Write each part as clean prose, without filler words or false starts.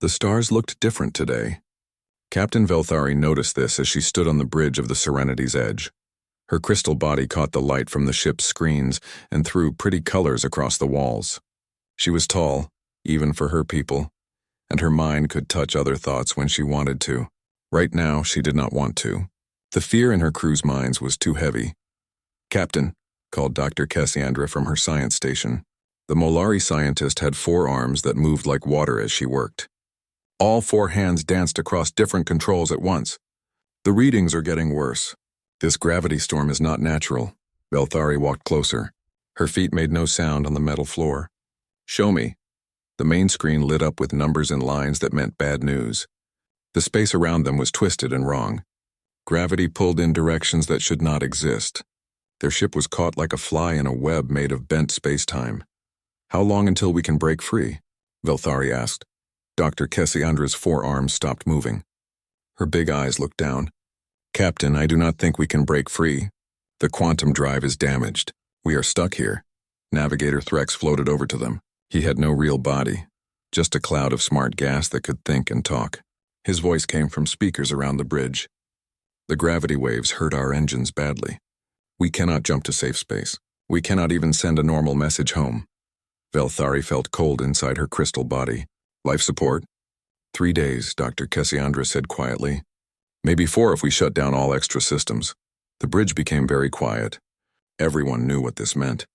The stars looked different today. Captain Velthari noticed this as she stood on the bridge of the Serenity's edge. Her crystal body caught the light from the ship's screens and threw pretty colors across the walls. She was tall, even for her people, and her mind could touch other thoughts when she wanted to. Right now, she did not want to. The fear in her crew's minds was too heavy. "Captain," called Dr. Cassandra from her science station. The Molari scientist had 4 arms that moved like water as she worked. All 4 hands danced across different controls at once. "The readings are getting worse. This gravity storm is not natural." Velthari walked closer. Her feet made no sound on the metal floor. "Show me." The main screen lit up with numbers and lines that meant bad news. The space around them was twisted and wrong. Gravity pulled in directions that should not exist. Their ship was caught like a fly in a web made of bent space-time. "How long until we can break free?" Velthari asked. Dr. Cassandra's 4 arms stopped moving. Her big eyes looked down. "Captain, I do not think we can break free. The quantum drive is damaged. We are stuck here." Navigator Threx floated over to them. He had no real body, just a cloud of smart gas that could think and talk. His voice came from speakers around the bridge. "The gravity waves hurt our engines badly. We cannot jump to safe space. We cannot even send a normal message home." Velthari felt cold inside her crystal body. "Life support?" 3 days, Dr. Cassandra said quietly. "Maybe 4 if we shut down all extra systems." The bridge became very quiet. Everyone knew what this meant.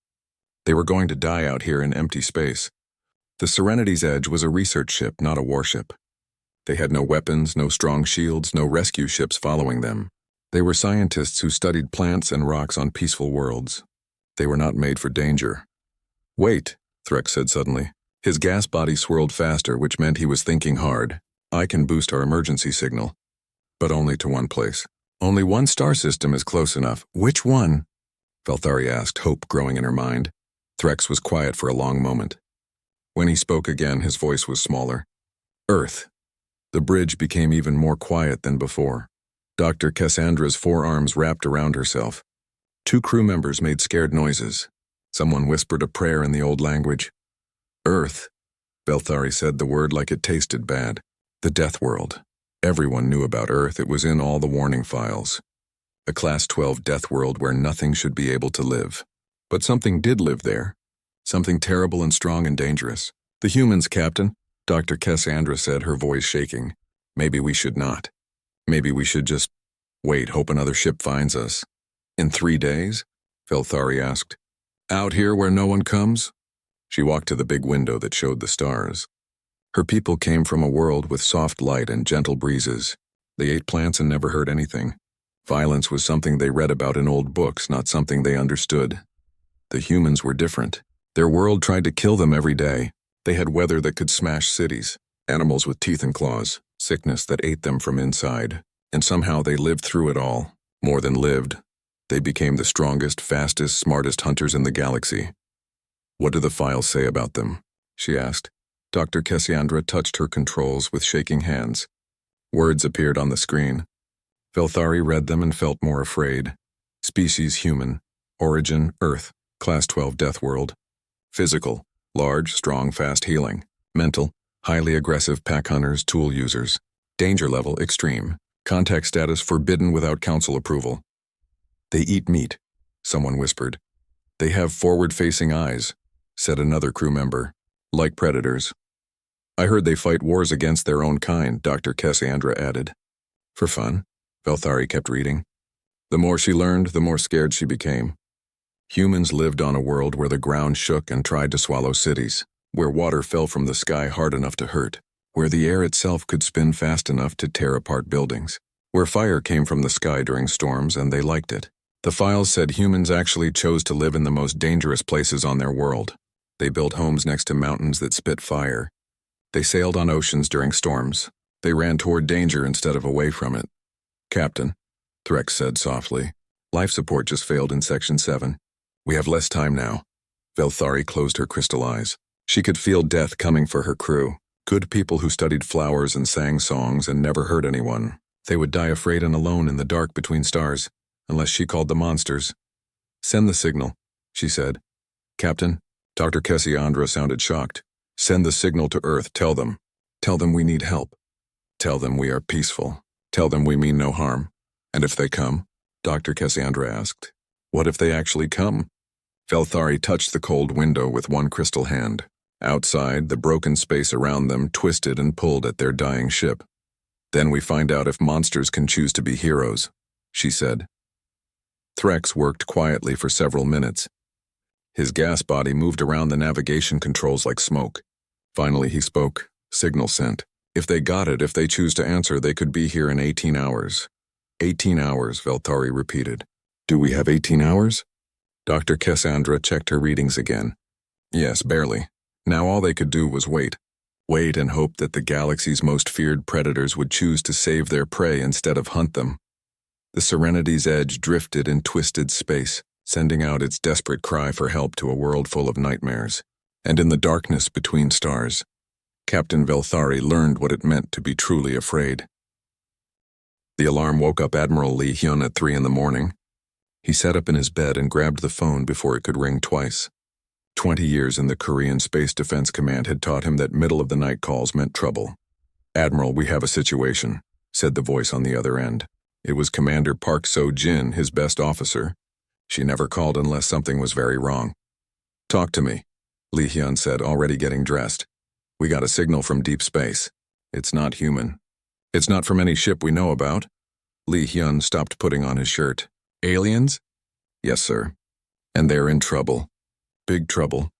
They were going to die out here in empty space. The Serenity's Edge was a research ship, not a warship. They had no weapons, no strong shields, no rescue ships following them. They were scientists who studied plants and rocks on peaceful worlds. They were not made for danger. "Wait," Threx said suddenly. His gas body swirled faster, which meant he was thinking hard. "I can boost our emergency signal. But only to one place. Only one star system is close enough." "Which one?" Velthari asked, hope growing in her mind. Threx was quiet for a long moment. When he spoke again, his voice was smaller. "Earth." The bridge became even more quiet than before. Dr. Cassandra's 4 arms wrapped around herself. 2 crew members made scared noises. Someone whispered a prayer in the old language. "Earth." Velthari said the word like it tasted bad. The Deathworld. Everyone knew about Earth. It was in all the warning files. A Class 12 Deathworld where nothing should be able to live. But something did live there. Something terrible and strong and dangerous. "The humans, Captain," Dr. Cassandra said, her voice shaking. "Maybe we should not. Maybe we should just wait, hope another ship finds us." "In 3 days?" Velthari asked. "Out here where no one comes?" She walked to the big window that showed the stars. Her people came from a world with soft light and gentle breezes. They ate plants and never hurt anything. Violence was something they read about in old books, not something they understood. The humans were different. Their world tried to kill them every day. They had weather that could smash cities, animals with teeth and claws, sickness that ate them from inside. And somehow they lived through it all. More than lived. They became the strongest, fastest, smartest hunters in the galaxy. "What do the files say about them?" she asked. Dr. Cassandra touched her controls with shaking hands. Words appeared on the screen. Velthari read them and felt more afraid. Species human. Origin Earth. Class 12 Deathworld. Physical. Large, strong, fast healing. Mental. Highly aggressive pack hunters, tool users. Danger level extreme. Contact status forbidden without council approval. "They eat meat," someone whispered. "They have forward-facing eyes," said another crew member. "Like predators." "I heard they fight wars against their own kind," Dr. Cassandra added. "For fun," Velthari kept reading. The more she learned, the more scared she became. Humans lived on a world where the ground shook and tried to swallow cities, where water fell from the sky hard enough to hurt, where the air itself could spin fast enough to tear apart buildings, where fire came from the sky during storms and they liked it. The files said humans actually chose to live in the most dangerous places on their world. They built homes next to mountains that spit fire. They sailed on oceans during storms. They ran toward danger instead of away from it. "Captain," Threx said softly, "life support just failed in Section 7. We have less time now." Velthari closed her crystal eyes. She could feel death coming for her crew. Good people who studied flowers and sang songs and never hurt anyone. They would die afraid and alone in the dark between stars, unless she called the monsters. "Send the signal," she said. "Captain," Dr. Cassandra sounded shocked. "Send the signal to Earth. Tell them Tell them we need help. Tell them we are peaceful. Tell them we mean no harm. And if they come? Dr. Cassandra asked. What if they actually come? Velthari touched the cold window with one crystal hand. Outside, the broken space around them twisted and pulled at their dying ship. Then we find out if monsters can choose to be heroes, she said. Threx worked quietly for several minutes. His gas body moved around the navigation controls like smoke. Finally he spoke. Signal sent. If they got it, if they choose to answer, they could be here in 18 hours. 18 hours, Velthari repeated. Do we have 18 hours? Dr. Cassandra checked her readings again. Yes, barely. Now all they could do was wait. Wait and hope that the galaxy's most feared predators would choose to save their prey instead of hunt them. The Serenity's edge drifted in twisted space, sending out its desperate cry for help to a world full of nightmares. And in the darkness between stars, Captain Velthari learned what it meant to be truly afraid. The alarm woke up Admiral Lee Hyun at 3 in the morning. He sat up in his bed and grabbed the phone before it could ring twice. 20 years in the Korean Space Defense Command had taught him that middle-of-the-night calls meant trouble. Admiral, we have a situation, said the voice on the other end. It was Commander Park So-jin, his best officer. She never called unless something was very wrong. Talk to me, Lee Hyun said, already getting dressed. We got a signal from deep space. It's not human. It's not from any ship we know about. Lee Hyun stopped putting on his shirt. Aliens? Yes, sir. And they're in trouble. Big trouble.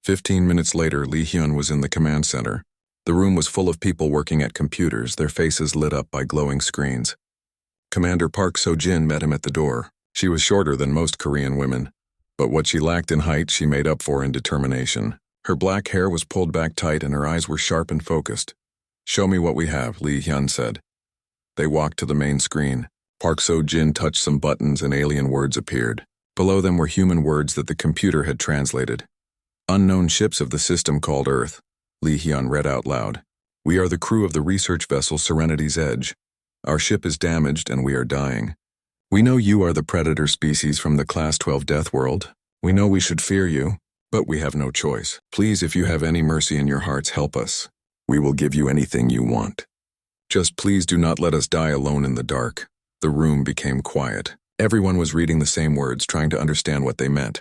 15 minutes later, Lee Hyun was in the command center. The room was full of people working at computers, their faces lit up by glowing screens. Commander Park So-jin met him at the door. She was shorter than most Korean women, but what she lacked in height she made up for in determination. Her black hair was pulled back tight and her eyes were sharp and focused. Show me what we have, Lee Hyun said. They walked to the main screen. Park So-jin touched some buttons and alien words appeared. Below them were human words that the computer had translated. Unknown ships of the system called Earth, Lee Hyun read out loud. We are the crew of the research vessel Serenity's Edge. Our ship is damaged and we are dying. We know you are the predator species from the Class 12 Deathworld. We know we should fear you, but we have no choice. Please, if you have any mercy in your hearts, help us. We will give you anything you want. Just please do not let us die alone in the dark. The room became quiet. Everyone was reading the same words, trying to understand what they meant.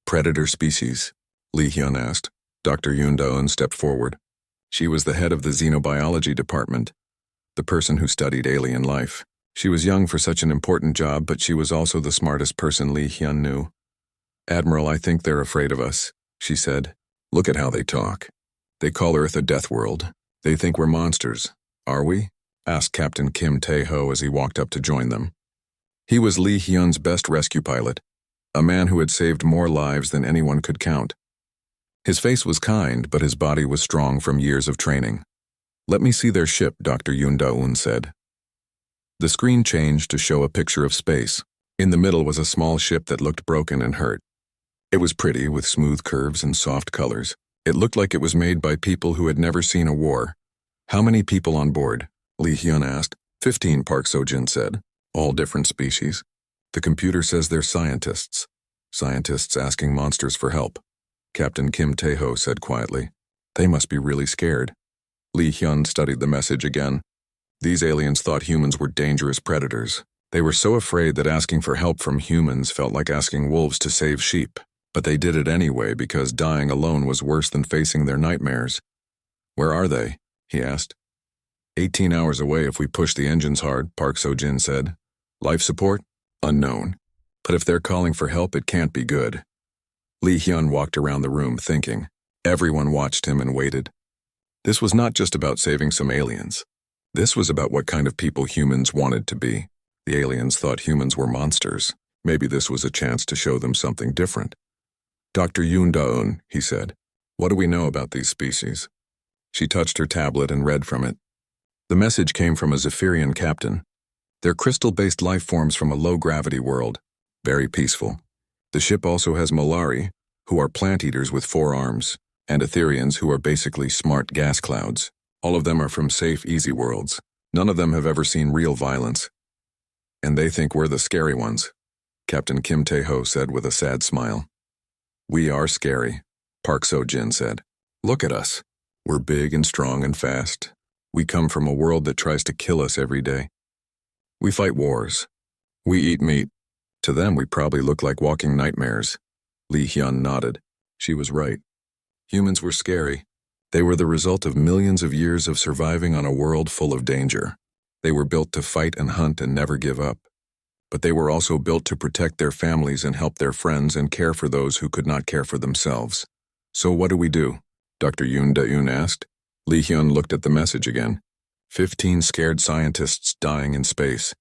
Predator species, Lee Hyun asked. Dr. Yoon Da-eun stepped forward. She was the head of the xenobiology department, the person who studied alien life. She was young for such an important job, but she was also the smartest person Lee Hyun knew. Admiral, I think they're afraid of us, she said. Look at how they talk. They call Earth a death world. They think we're monsters. Are we? Asked Captain Kim Tae-ho as he walked up to join them. He was Lee Hyun's best rescue pilot, a man who had saved more lives than anyone could count. His face was kind, but his body was strong from years of training. Let me see their ship, Dr. Yoon Da-eun said. The screen changed to show a picture of space. In the middle was a small ship that looked broken and hurt. It was pretty, with smooth curves and soft colors. It looked like it was made by people who had never seen a war. How many people on board? Lee Hyun asked. 15, Park So-jin said. All different species. The computer says they're scientists. Scientists asking monsters for help. Captain Kim Tae-ho said quietly. They must be really scared. Lee Hyun studied the message again. These aliens thought humans were dangerous predators. They were so afraid that asking for help from humans felt like asking wolves to save sheep. But they did it anyway because dying alone was worse than facing their nightmares. Where are they? He asked. 18 hours away if we push the engines hard, Park So-jin said. Life support? Unknown. But if they're calling for help, it can't be good. Lee Hyun walked around the room thinking. Everyone watched him and waited. This was not just about saving some aliens. This was about what kind of people humans wanted to be. The aliens thought humans were monsters. Maybe this was a chance to show them something different. Dr. Yoon Da-eun, he said. What do we know about these species? She touched her tablet and read from it. The message came from a Zephyrian captain. They're crystal-based life forms from a low-gravity world. Very peaceful. The ship also has Molari, who are plant-eaters with 4 arms, and Etherians who are basically smart gas clouds. All of them are from safe, easy worlds. None of them have ever seen real violence. And they think we're the scary ones, Captain Kim Tae-ho said with a sad smile. We are scary, Park So-jin said. Look at us. We're big and strong and fast. We come from a world that tries to kill us every day. We fight wars. We eat meat. To them, we probably look like walking nightmares. Lee Hyun nodded. She was right. Humans were scary. They were the result of millions of years of surviving on a world full of danger. They were built to fight and hunt and never give up. But they were also built to protect their families and help their friends and care for those who could not care for themselves. So what do we do? Dr. Yoon Da-yoon asked. Lee Hyun looked at the message again. 15 scared scientists dying in space.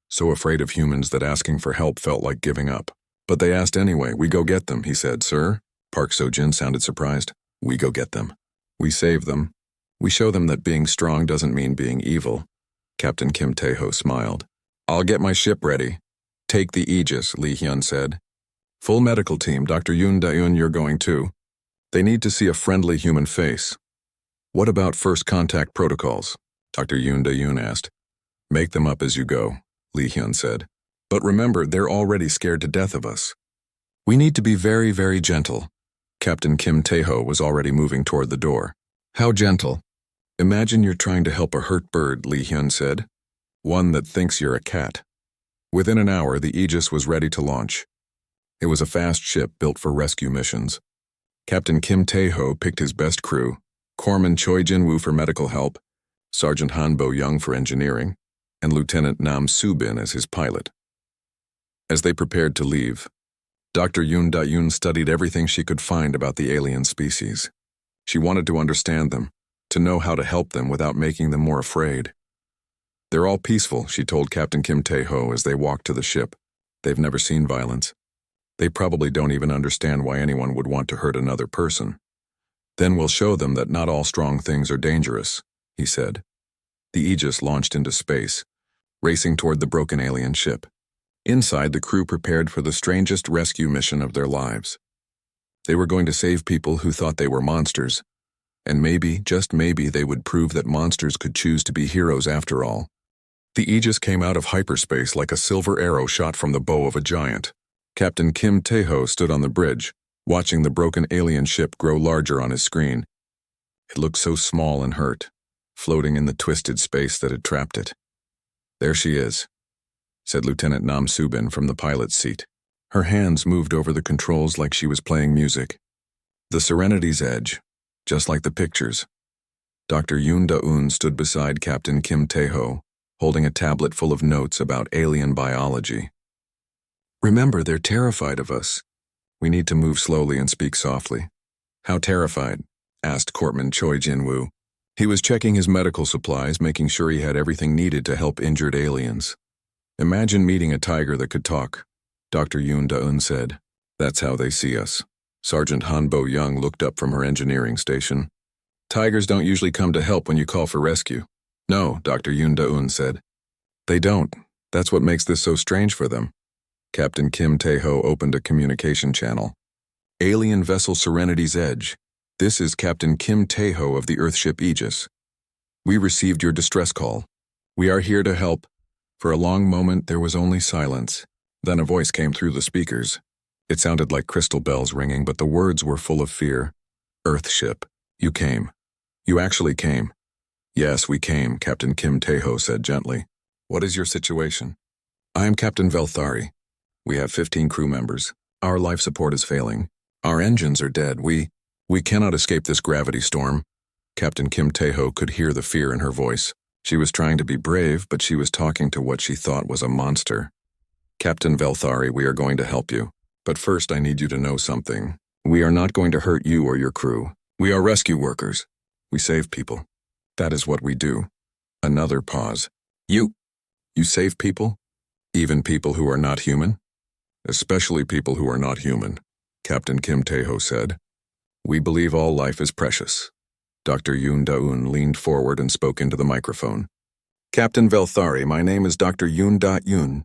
So afraid of humans that asking for help felt like giving up. But they asked anyway. We go get them, he said. Sir? Park So-jin sounded surprised. We go get them. We save them. We show them that being strong doesn't mean being evil. Captain Kim Tae-ho smiled. I'll get my ship ready. Take the Aegis, Lee Hyun said. Full medical team, Dr. Yoon Da-yoon, you're going too. They need to see a friendly human face. What about first contact protocols? Dr. Yoon Da-yoon asked. Make them up as you go, Lee Hyun said. But remember, they're already scared to death of us. We need to be very, very gentle. Captain Kim Tae-ho was already moving toward the door. How gentle? Imagine you're trying to help a hurt bird, Lee Hyun said. One that thinks you're a cat. Within an hour, the Aegis was ready to launch. It was a fast ship built for rescue missions. Captain Kim Tae-ho picked his best crew, Corpsman Choi Jin-woo for medical help, Sergeant Han Bo-young for engineering, and Lieutenant Nam Soo-bin as his pilot. As they prepared to leave, Dr. Yoon Da-yoon studied everything she could find about the alien species. She wanted to understand them, to know how to help them without making them more afraid. They're all peaceful, she told Captain Kim Tae-ho as they walked to the ship. They've never seen violence. They probably don't even understand why anyone would want to hurt another person. Then we'll show them that not all strong things are dangerous, he said. The Aegis launched into space, racing toward the broken alien ship. Inside, the crew prepared for the strangest rescue mission of their lives. They were going to save people who thought they were monsters, and maybe, just maybe, they would prove that monsters could choose to be heroes after all. The Aegis came out of hyperspace like a silver arrow shot from the bow of a giant. Captain Kim Tae-ho stood on the bridge, watching the broken alien ship grow larger on his screen. It looked so small and hurt, floating in the twisted space that had trapped it. There she is, said Lieutenant Nam Soo-bin from the pilot's seat. Her hands moved over the controls like she was playing music. The Serenity's edge, just like the pictures. Dr. Yoon Da-eun stood beside Captain Kim Tae-ho, holding a tablet full of notes about alien biology. Remember, they're terrified of us. We need to move slowly and speak softly. How terrified? Asked Corpsman Choi Jin-woo. He was checking his medical supplies, making sure he had everything needed to help injured aliens. Imagine meeting a tiger that could talk, Dr. Yoon Da-eun said. That's how they see us. Sergeant Han Bo-young looked up from her engineering station. Tigers don't usually come to help when you call for rescue. No, Dr. Yoon Da-eun said. They don't. That's what makes this so strange for them. Captain Kim Tae-ho opened a communication channel. Alien vessel Serenity's Edge. This is Captain Kim Tae-ho of the Earthship Aegis. We received your distress call. We are here to help. For a long moment, there was only silence. Then a voice came through the speakers. It sounded like crystal bells ringing, but the words were full of fear. Earthship, you came. You actually came. Yes, we came, Captain Kim Tae-ho said gently. What is your situation? I am Captain Velthari. We have 15 crew members. Our life support is failing. Our engines are dead. We cannot escape this gravity storm. Captain Kim Tae-ho could hear the fear in her voice. She was trying to be brave, but she was talking to what she thought was a monster. Captain Velthari, we are going to help you. But first I need you to know something. We are not going to hurt you or your crew. We are rescue workers. We save people. That is what we do. Another pause. You save people? Even people who are not human? Especially people who are not human, Captain Kim Tae-ho said. We believe all life is precious. Dr. Yoon Da-eun leaned forward and spoke into the microphone. Captain Velthari, my name is Dr. Yoon Da-yoon.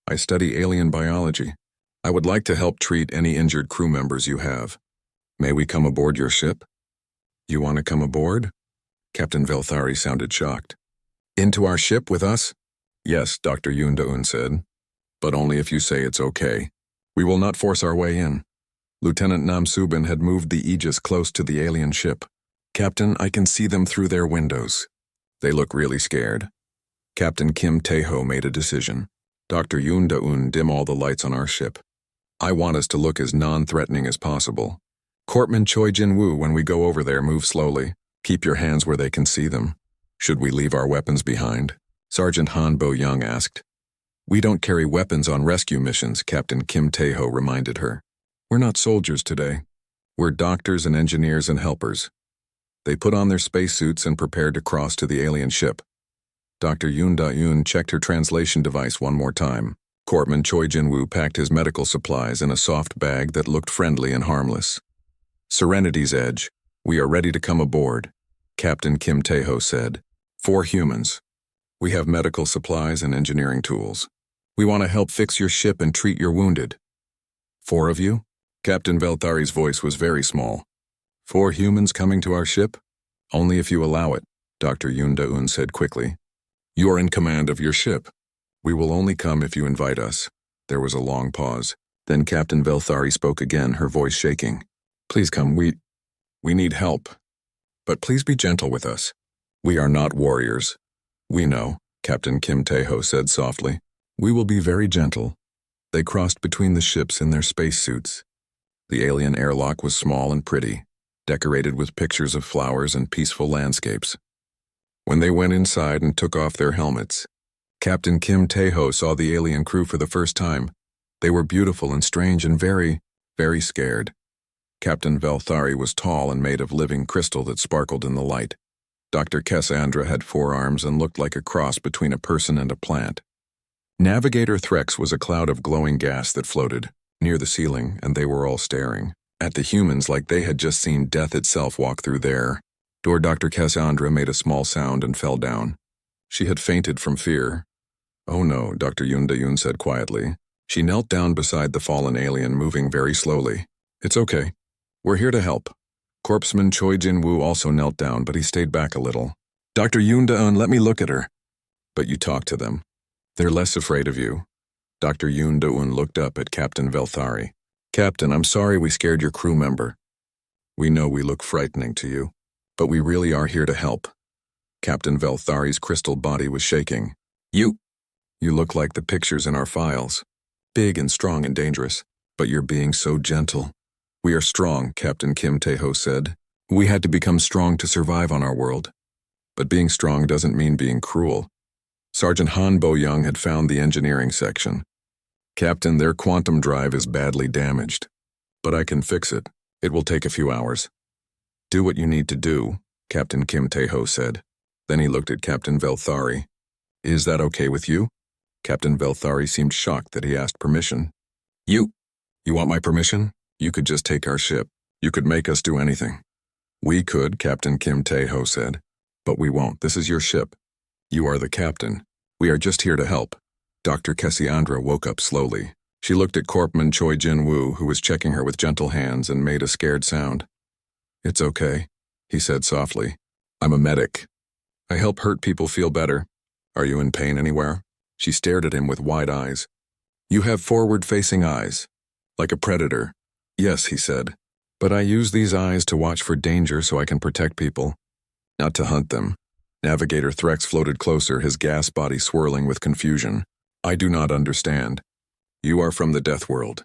I study alien biology. I would like to help treat any injured crew members you have. May we come aboard your ship? You want to come aboard? Captain Velthari sounded shocked. Into our ship with us? Yes, Dr. Yoon Da-eun said. But only if you say it's okay. We will not force our way in. Lieutenant Nam Soo-bin had moved the Aegis close to the alien ship. Captain, I can see them through their windows. They look really scared. Captain Kim Tae-ho made a decision. Dr. Yoon Da-un, dim all the lights on our ship. I want us to look as non-threatening as possible. Corpsman Choi Jin-woo, when we go over there, move slowly. Keep your hands where they can see them. Should we leave our weapons behind? Sergeant Han Bo-young asked. We don't carry weapons on rescue missions, Captain Kim Tae-ho reminded her. We're not soldiers today. We're doctors and engineers and helpers. They put on their spacesuits and prepared to cross to the alien ship. Dr. Yoon Da-yoon checked her translation device one more time. Corpsman Choi Jin-woo packed his medical supplies in a soft bag that looked friendly and harmless. Serenity's Edge, we are ready to come aboard, Captain Kim Tae-ho said. 4 humans. We have medical supplies and engineering tools. We want to help fix your ship and treat your wounded. 4 of you? Captain Velthari's voice was very small. 4 humans coming to our ship? Only if you allow it, Dr. Yoon Da-un said quickly. You are in command of your ship. We will only come if you invite us. There was a long pause. Then Captain Velthari spoke again, her voice shaking. Please come, we need help. But please be gentle with us. We are not warriors. We know, Captain Kim Tae-ho said softly. We will be very gentle. They crossed between the ships in their spacesuits. The alien airlock was small and pretty, decorated with pictures of flowers and peaceful landscapes. When they went inside and took off their helmets, Captain Kim Tae-ho saw the alien crew for the first time. They were beautiful and strange and very, very scared. Captain Velthari was tall and made of living crystal that sparkled in the light. Dr. Cassandra had 4 arms and looked like a cross between a person and a plant. Navigator Threx was a cloud of glowing gas that floated near the ceiling, and they were all staring at the humans like they had just seen death itself walk through there. Dr. Cassandra made a small sound and fell down. She had fainted from fear. Oh no, Dr. Yoon Da-yoon said quietly. She knelt down beside the fallen alien, moving very slowly. It's okay. We're here to help. Corpsman Choi Jin-woo also knelt down, but he stayed back a little. Dr. Yoon Da-un, let me look at her. But you talk to them. They're less afraid of you. Dr. Yoon Da-un looked up at Captain Velthari. Captain, I'm sorry we scared your crew member. We know we look frightening to you, but we really are here to help. Captain Velthari's crystal body was shaking. You look like the pictures in our files. Big and strong and dangerous, but you're being so gentle. We are strong, Captain Kim Tae-ho said. We had to become strong to survive on our world. But being strong doesn't mean being cruel. Sergeant Han Bo-young had found the engineering section. Captain, their quantum drive is badly damaged. But I can fix it. It will take a few hours. Do what you need to do, Captain Kim Tae-ho said. Then he looked at Captain Velthari. Is that okay with you? Captain Velthari seemed shocked that he asked permission. You want my permission? You could just take our ship. You could make us do anything. We could, Captain Kim Tae-ho said. But we won't. This is your ship. You are the captain. We are just here to help. Dr. Cassandra woke up slowly. She looked at Corpsman Choi Jin-woo, who was checking her with gentle hands, and made a scared sound. It's okay, he said softly. I'm a medic. I help hurt people feel better. Are you in pain anywhere? She stared at him with wide eyes. You have forward-facing eyes, like a predator. Yes, he said. But I use these eyes to watch for danger so I can protect people, not to hunt them. Navigator Threx floated closer, his gas body swirling with confusion. I do not understand. You are from the Deathworld.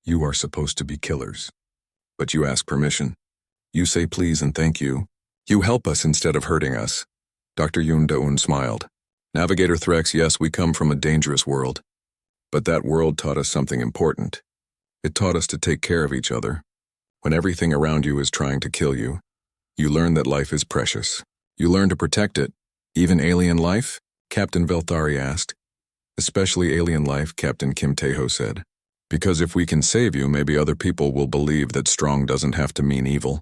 You are supposed to be killers. But you ask permission. You say please and thank you. You help us instead of hurting us. Dr. Yoon Da-un smiled. Navigator Threx, yes, we come from a dangerous world. But that world taught us something important. It taught us to take care of each other. When everything around you is trying to kill you, you learn that life is precious. You learn to protect it. Even alien life? Captain Velthari asked. Especially alien life, Captain Kim Tae-ho said. Because if we can save you, maybe other people will believe that strong doesn't have to mean evil.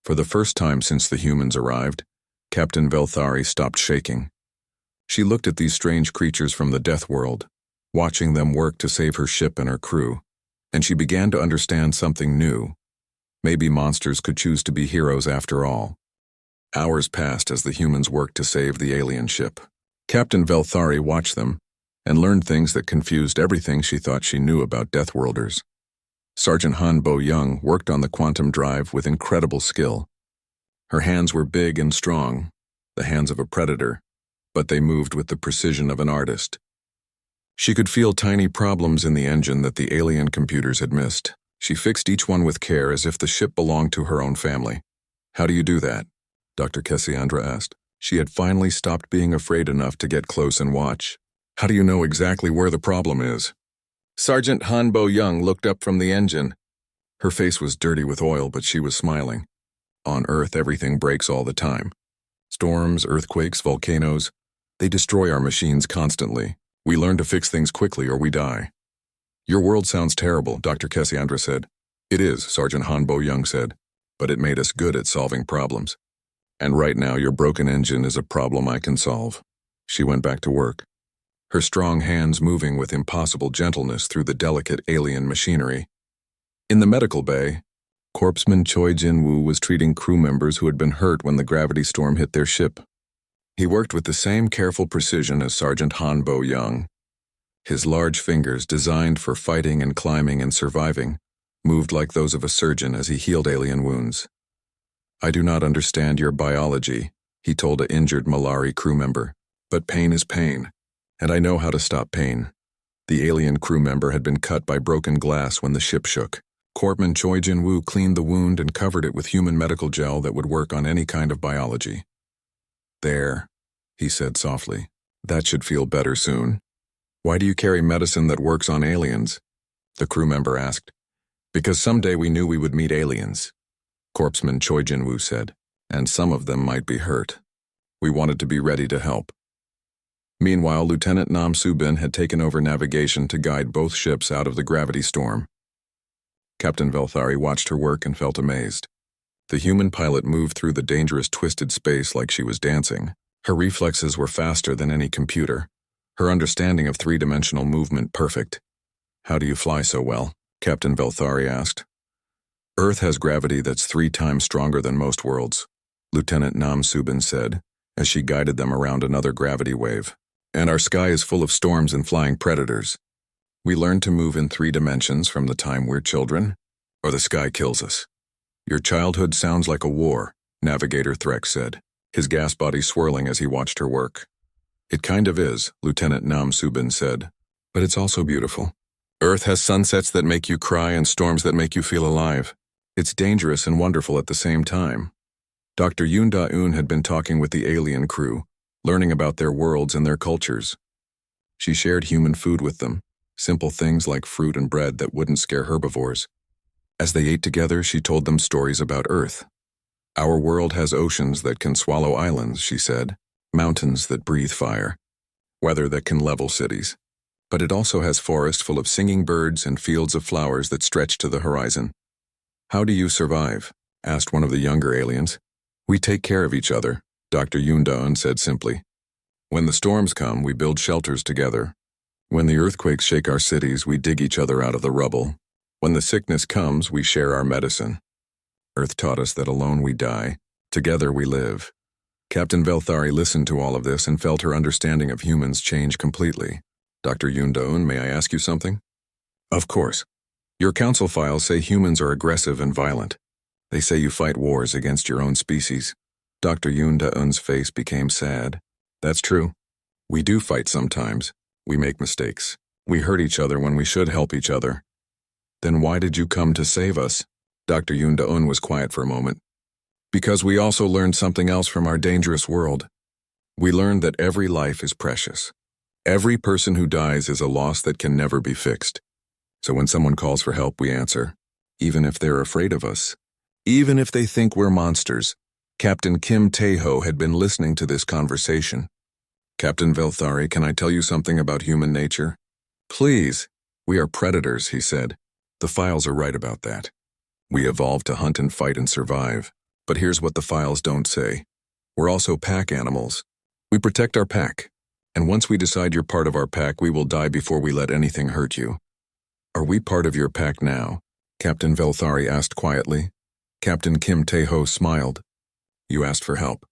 For the first time since the humans arrived, Captain Velthari stopped shaking. She looked at these strange creatures from the Deathworld, watching them work to save her ship and her crew, and she began to understand something new. Maybe monsters could choose to be heroes after all. Hours passed as the humans worked to save the alien ship. Captain Velthari watched them and learned things that confused everything she thought she knew about Deathworlders. Sergeant Han Bo-young worked on the quantum drive with incredible skill. Her hands were big and strong, the hands of a predator, but they moved with the precision of an artist. She could feel tiny problems in the engine that the alien computers had missed. She fixed each one with care as if the ship belonged to her own family. "How do you do that?" Dr. Cassandra asked. She had finally stopped being afraid enough to get close and watch. "How do you know exactly where the problem is?" Sergeant Hanbo Young looked up from the engine. Her face was dirty with oil, but she was smiling. On Earth, everything breaks all the time. Storms, earthquakes, volcanoes. They destroy our machines constantly. We learn to fix things quickly or we die. "Your world sounds terrible," Dr. Cassandra said. "It is," Sergeant Hanbo Young said, "but it made us good at solving problems. And right now your broken engine is a problem I can solve." She went back to work, her strong hands moving with impossible gentleness through the delicate alien machinery. In the medical bay, Corpsman Choi Jin-woo was treating crew members who had been hurt when the gravity storm hit their ship. He worked with the same careful precision as Sergeant Hanbo Young. His large fingers, designed for fighting and climbing and surviving, moved like those of a surgeon as he healed alien wounds. "I do not understand your biology," he told an injured Malari crew member, "but pain is pain, and I know how to stop pain." The alien crew member had been cut by broken glass when the ship shook. Corpsman Choi Jin-woo cleaned the wound and covered it with human medical gel that would work on any kind of biology. "There," he said softly. "That should feel better soon." "Why do you carry medicine that works on aliens?" the crew member asked. "Because someday we knew we would meet aliens," Corpsman Choi Jin-woo said, "and some of them might be hurt. We wanted to be ready to help." Meanwhile, Lieutenant Nam Soo-bin had taken over navigation to guide both ships out of the gravity storm. Captain Velthari watched her work and felt amazed. The human pilot moved through the dangerous twisted space like she was dancing. Her reflexes were faster than any computer, her understanding of three-dimensional movement perfect. "How do you fly so well?" Captain Velthari asked. "Earth has gravity that's 3 times stronger than most worlds," Lieutenant Nam Soo-bin said, as she guided them around another gravity wave. "And our sky is full of storms and flying predators. We learn to move in 3 dimensions from the time we're children, or the sky kills us." "Your childhood sounds like a war," Navigator Threx said, his gas body swirling as he watched her work. "It kind of is," Lieutenant Nam Soo-bin said, "but it's also beautiful. Earth has sunsets that make you cry and storms that make you feel alive. It's dangerous and wonderful at the same time." Dr. Yoon Da-eun had been talking with the alien crew, learning about their worlds and their cultures. She shared human food with them, simple things like fruit and bread that wouldn't scare herbivores. As they ate together, she told them stories about Earth. "Our world has oceans that can swallow islands," she said, "mountains that breathe fire, weather that can level cities. But it also has forests full of singing birds and fields of flowers that stretch to the horizon." "How do you survive?" asked one of the younger aliens. "We take care of each other," Dr. Yoon Da-eun said simply. "When the storms come, we build shelters together. When the earthquakes shake our cities, we dig each other out of the rubble. When the sickness comes, we share our medicine. Earth taught us that alone we die, together we live." Captain Velthari listened to all of this and felt her understanding of humans change completely. "Dr. Yoon Da-eun, may I ask you something?" "Of course. Your council files say humans are aggressive and violent. They say you fight wars against your own species." Dr. Yoon Da-eun's face became sad. "That's true. We do fight sometimes. We make mistakes. We hurt each other when we should help each other." "Then why did you come to save us?" Dr. Yoon Da-eun was quiet for a moment. "Because we also learned something else from our dangerous world. We learned that every life is precious. Every person who dies is a loss that can never be fixed. So when someone calls for help, we answer, even if they're afraid of us, even if they think we're monsters." Captain Kim Tae-ho had been listening to this conversation. "Captain Velthari, can I tell you something about human nature?" "Please." "We are predators," he said. "The files are right about that. We evolved to hunt and fight and survive. But here's what the files don't say. We're also pack animals. We protect our pack. And once we decide you're part of our pack, we will die before we let anything hurt you." "Are we part of your pack now?" Captain Velthari asked quietly. Captain Kim Tae-ho smiled. "You asked for help.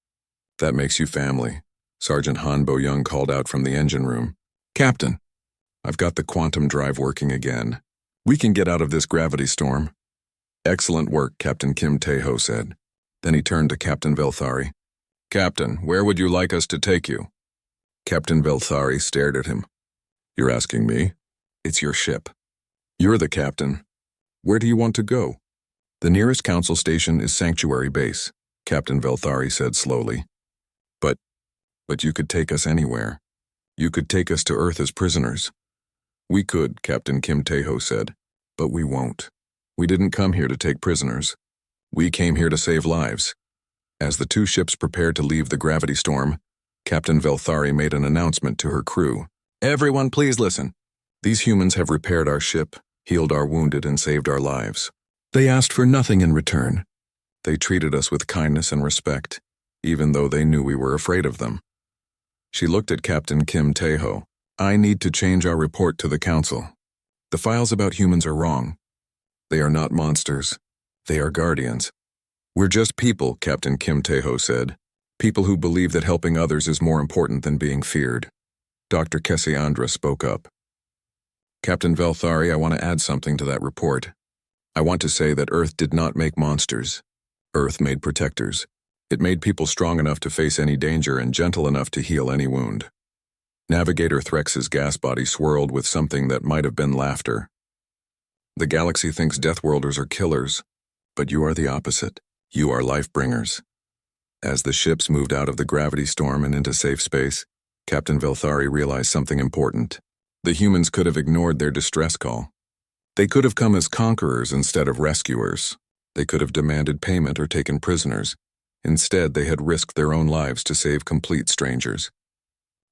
That makes you family," Sergeant Hanbo Young called out from the engine room. "Captain, I've got the quantum drive working again. We can get out of this gravity storm." "Excellent work," Captain Kim Tae-ho said. Then he turned to Captain Velthari. "Captain, where would you like us to take you?" Captain Velthari stared at him. "You're asking me? It's your ship. You're the captain. Where do you want to go?" "The nearest council station is Sanctuary Base," Captain Velthari said slowly. But you could take us anywhere. You could take us to Earth as prisoners." "We could," Captain Kim Tae-ho said, "but we won't. We didn't come here to take prisoners. We came here to save lives." As the two ships prepared to leave the gravity storm, Captain Velthari made an announcement to her crew. "Everyone, please listen. These humans have repaired our ship, healed our wounded, and saved our lives. They asked for nothing in return. They treated us with kindness and respect, even though they knew we were afraid of them." She looked at Captain Kim Tae-ho. "I need to change our report to the council. The files about humans are wrong. They are not monsters. They are guardians. We're just people," Captain Kim Tae-ho said. "People who believe that helping others is more important than being feared." Dr. Cassandra spoke up. "Captain Velthari, I want to add something to that report. I want to say that Earth did not make monsters. Earth made protectors. It made people strong enough to face any danger and gentle enough to heal any wound." Navigator Threx's gas body swirled with something that might have been laughter. "The galaxy thinks Deathworlders are killers, but you are the opposite. You are life-bringers." As the ships moved out of the gravity storm and into safe space, Captain Velthari realized something important. The humans could have ignored their distress call. They could have come as conquerors instead of rescuers. They could have demanded payment or taken prisoners. Instead, they had risked their own lives to save complete strangers.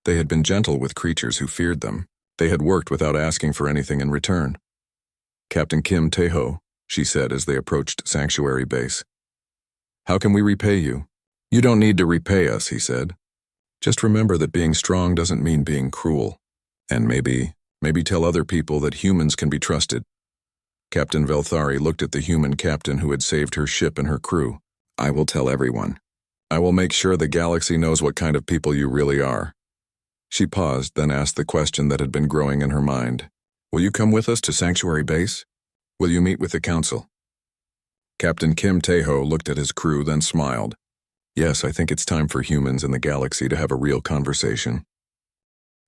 They had been gentle with creatures who feared them. They had worked without asking for anything in return. "Captain Kim Tae-ho," she said as they approached Sanctuary Base. "How can we repay you?" "You don't need to repay us," he said. "Just remember that being strong doesn't mean being cruel. And maybe tell other people that humans can be trusted." Captain Velthari looked at the human captain who had saved her ship and her crew. "I will tell everyone. I will make sure the galaxy knows what kind of people you really are." She paused, then asked the question that had been growing in her mind. "Will you come with us to Sanctuary Base? Will you meet with the council?" Captain Kim Tae-ho looked at his crew, then smiled. "Yes, I think it's time for humans in the galaxy to have a real conversation."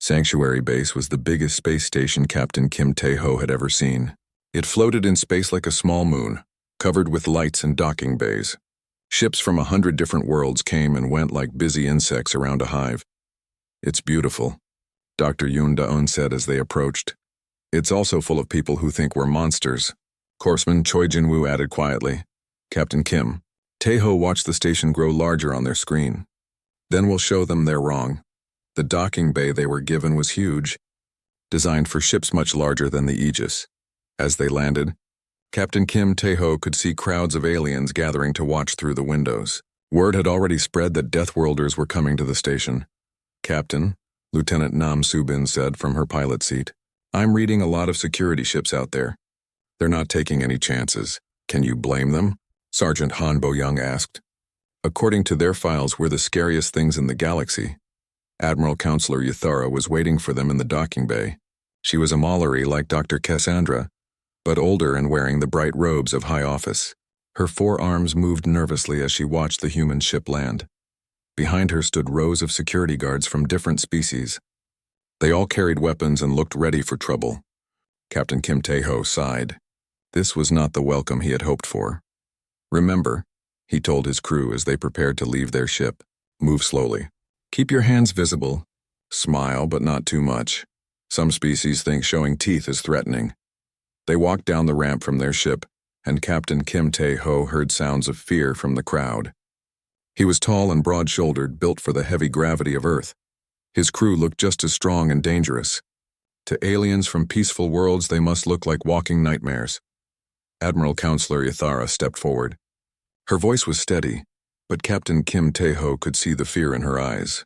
Sanctuary Base was the biggest space station Captain Kim Tae-ho had ever seen. It floated in space like a small moon, covered with lights and docking bays. Ships from 100 different worlds came and went like busy insects around a hive. "It's beautiful," Dr. Yoon Da-eun said as they approached. "It's also full of people who think we're monsters," Corpsman Choi Jin-woo added quietly. Captain Kim Tae-ho watched the station grow larger on their screen. "Then we'll show them they're wrong." The docking bay they were given was huge, designed for ships much larger than the Aegis. As they landed, Captain Kim Tae-ho could see crowds of aliens gathering to watch through the windows. Word had already spread that Deathworlders were coming to the station. "Captain," Lieutenant Nam Soo-bin said from her pilot seat, "I'm reading a lot of security ships out there. They're not taking any chances. Can you blame them?" Sergeant Han Bo-young asked. "According to their files, we're the scariest things in the galaxy." Admiral Counselor Yuthara was waiting for them in the docking bay. She was a Mallory like Dr. Cassandra, but older and wearing the bright robes of high office. Her forearms moved nervously as she watched the human ship land. Behind her stood rows of security guards from different species. They all carried weapons and looked ready for trouble. Captain Kim Tae-ho sighed. This was not the welcome he had hoped for. "Remember," he told his crew as they prepared to leave their ship, "move slowly. Keep your hands visible. Smile, but not too much. Some species think showing teeth is threatening." They walked down the ramp from their ship, and Captain Kim Tae-ho heard sounds of fear from the crowd. He was tall and broad-shouldered, built for the heavy gravity of Earth. His crew looked just as strong and dangerous. To aliens from peaceful worlds, they must look like walking nightmares. Admiral Counselor Yuthara stepped forward. Her voice was steady, but Captain Kim Tae-ho could see the fear in her eyes.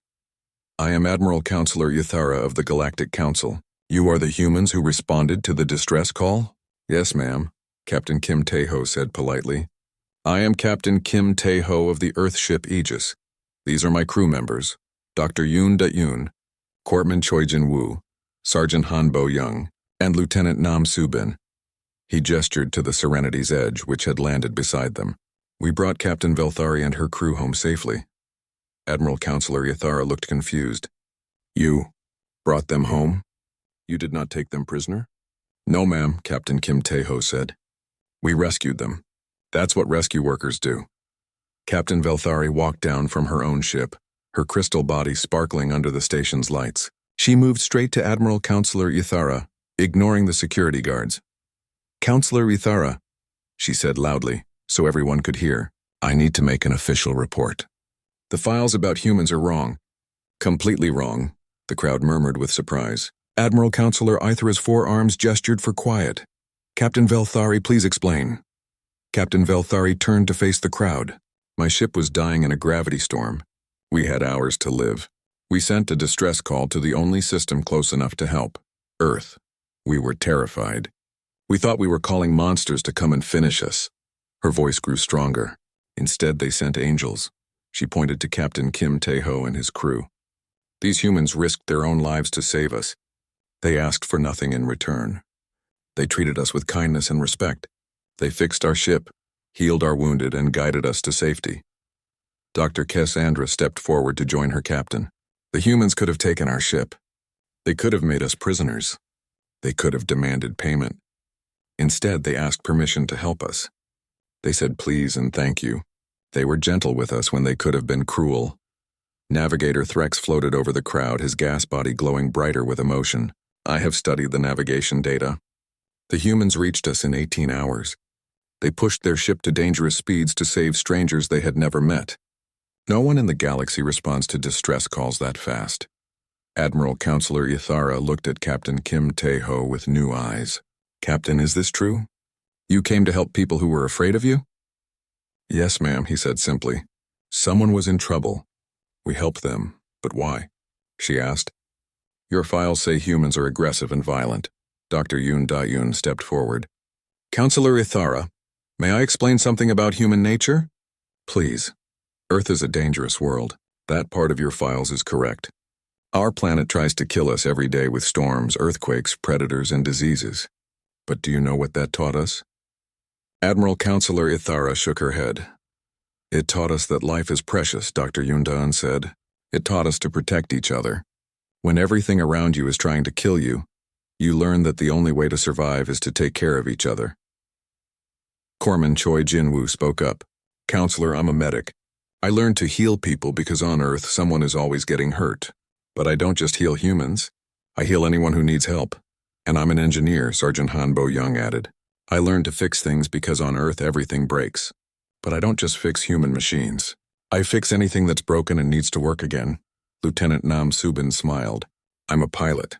"I am Admiral Counselor Yuthara of the Galactic Council. You are the humans who responded to the distress call?" "Yes, ma'am," Captain Kim Tae-ho said politely. "I am Captain Kim Tae-ho of the Earthship Aegis. These are my crew members, Dr. Yoon Da-yoon, Corpsman Choi Jin-woo, Sergeant Han Bo-young, and Lieutenant Nam Soo-bin." He gestured to the Serenity's edge, which had landed beside them. We brought Captain Velthari and her crew home safely. Admiral Counselor Ithara looked confused. You brought them home? You did not take them prisoner? No, ma'am, Captain Kim Tae-ho said. We rescued them. That's what rescue workers do. Captain Velthari walked down from her own ship, her crystal body sparkling under the station's lights. She moved straight to Admiral Counselor Ithara, ignoring the security guards. Counselor Ithara, she said loudly, so everyone could hear, I need to make an official report. The files about humans are wrong. Completely wrong, the crowd murmured with surprise. Admiral Counselor Ithara's forearms gestured for quiet. Captain Velthari, please explain. Captain Velthari turned to face the crowd. My ship was dying in a gravity storm. We had hours to live. We sent a distress call to the only system close enough to help, Earth. We were terrified. We thought we were calling monsters to come and finish us. Her voice grew stronger. Instead, they sent angels. She pointed to Captain Kim Tae-ho and his crew. These humans risked their own lives to save us. They asked for nothing in return. They treated us with kindness and respect. They fixed our ship, healed our wounded, and guided us to safety. Dr. Cassandra stepped forward to join her captain. The humans could have taken our ship. They could have made us prisoners. They could have demanded payment. Instead, they asked permission to help us. They said please and thank you. They were gentle with us when they could have been cruel. Navigator Threx floated over the crowd, his gas body glowing brighter with emotion. I have studied the navigation data. The humans reached us in 18 hours. They pushed their ship to dangerous speeds to save strangers they had never met. No one in the galaxy responds to distress calls that fast. Admiral Counselor Ithara looked at Captain Kim Tae-ho with new eyes. Captain, is this true? You came to help people who were afraid of you? Yes, ma'am, he said simply. Someone was in trouble. We helped them, but why? She asked. Your files say humans are aggressive and violent. Dr. Yoon Da-yoon stepped forward. Counselor Ithara, may I explain something about human nature? Please. Earth is a dangerous world. That part of your files is correct. Our planet tries to kill us every day with storms, earthquakes, predators, and diseases. But do you know what that taught us? Admiral Counselor Ithara shook her head. It taught us that life is precious, Dr. Yoon said. It taught us to protect each other. When everything around you is trying to kill you, you learn that the only way to survive is to take care of each other. Corpsman Choi Jin-woo spoke up. Counselor, I'm a medic. I learned to heal people because on Earth someone is always getting hurt. But I don't just heal humans. I heal anyone who needs help. And I'm an engineer, Sergeant Han Bo-young added. I learned to fix things because on Earth everything breaks. But I don't just fix human machines. I fix anything that's broken and needs to work again. Lieutenant Nam Subin smiled. I'm a pilot.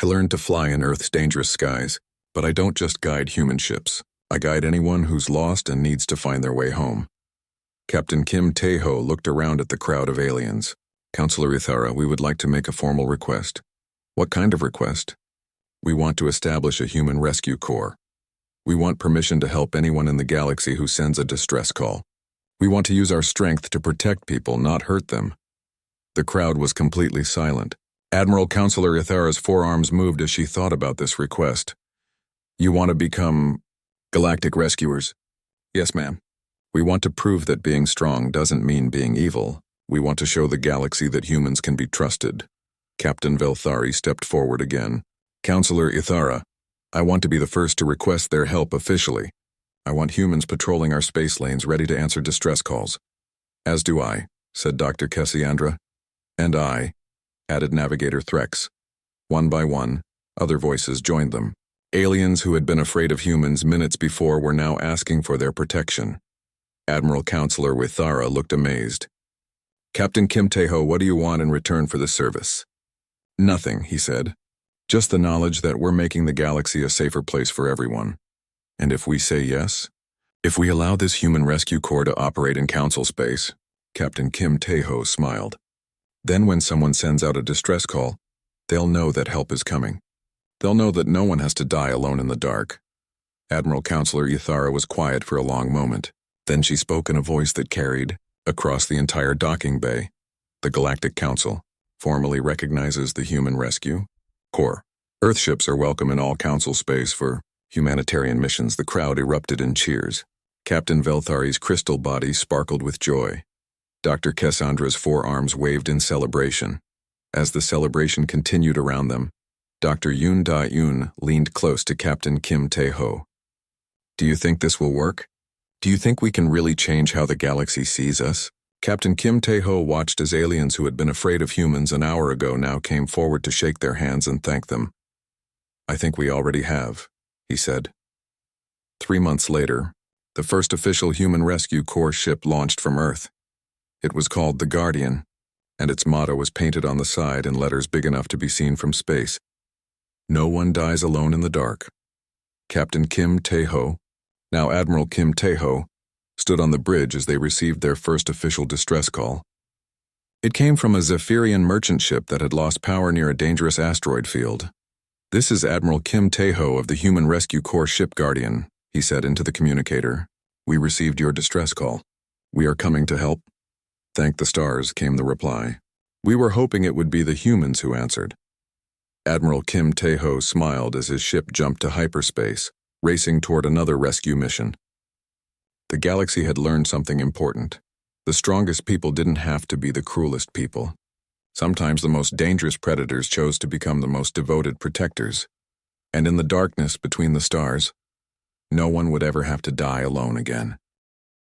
I learned to fly in Earth's dangerous skies, but I don't just guide human ships. I guide anyone who's lost and needs to find their way home. Captain Kim Tae-ho looked around at the crowd of aliens. Counselor Ithara, we would like to make a formal request. What kind of request? We want to establish a human rescue corps. We want permission to help anyone in the galaxy who sends a distress call. We want to use our strength to protect people, not hurt them. The crowd was completely silent. Admiral Counselor Ithara's forearms moved as she thought about this request. You want to become galactic rescuers? Yes, ma'am. We want to prove that being strong doesn't mean being evil. We want to show the galaxy that humans can be trusted. Captain Velthari stepped forward again. Counselor Ithara, I want to be the first to request their help officially. I want humans patrolling our space lanes ready to answer distress calls. As do I, said Dr. Cassandra. And I, added Navigator Threx. One by one, other voices joined them. Aliens who had been afraid of humans minutes before were now asking for their protection. Admiral Counselor Ithara looked amazed. Captain Kim Tae-ho, what do you want in return for this service? Nothing, he said. Just the knowledge that we're making the galaxy a safer place for everyone. And if we say yes? If we allow this human rescue corps to operate in council space, Captain Kim Tae-ho smiled. Then when someone sends out a distress call, they'll know that help is coming. They'll know that no one has to die alone in the dark. Admiral Counselor Ithara was quiet for a long moment. Then she spoke in a voice that carried, across the entire docking bay, the Galactic Council formally recognizes the human rescue corps. Earthships are welcome in all council space for humanitarian missions. The crowd erupted in cheers. Captain Velthari's crystal body sparkled with joy. Dr. Cassandra's forearms waved in celebration. As the celebration continued around them, Dr. Yoon Da-yoon leaned close to Captain Kim Tae-ho. "Do you think this will work? Do you think we can really change how the galaxy sees us?" Captain Kim Tae-ho watched as aliens who had been afraid of humans an hour ago now came forward to shake their hands and thank them. "I think we already have," he said. 3 months later, the first official Human Rescue Corps ship launched from Earth. It was called the Guardian, and its motto was painted on the side in letters big enough to be seen from space. "No one dies alone in the dark." Captain Kim Tae-ho, now Admiral Kim Tae-ho, stood on the bridge as they received their first official distress call. It came from a Zephyrian merchant ship that had lost power near a dangerous asteroid field. "This is Admiral Kim Tae-ho of the Human Rescue Corps ship Guardian," he said into the communicator. "We received your distress call. We are coming to help." "Thank the stars," came the reply. "We were hoping it would be the humans who answered." Admiral Kim Tae-ho smiled as his ship jumped to hyperspace, racing toward another rescue mission. The galaxy had learned something important. The strongest people didn't have to be the cruelest people. Sometimes the most dangerous predators chose to become the most devoted protectors. And in the darkness between the stars, no one would ever have to die alone again.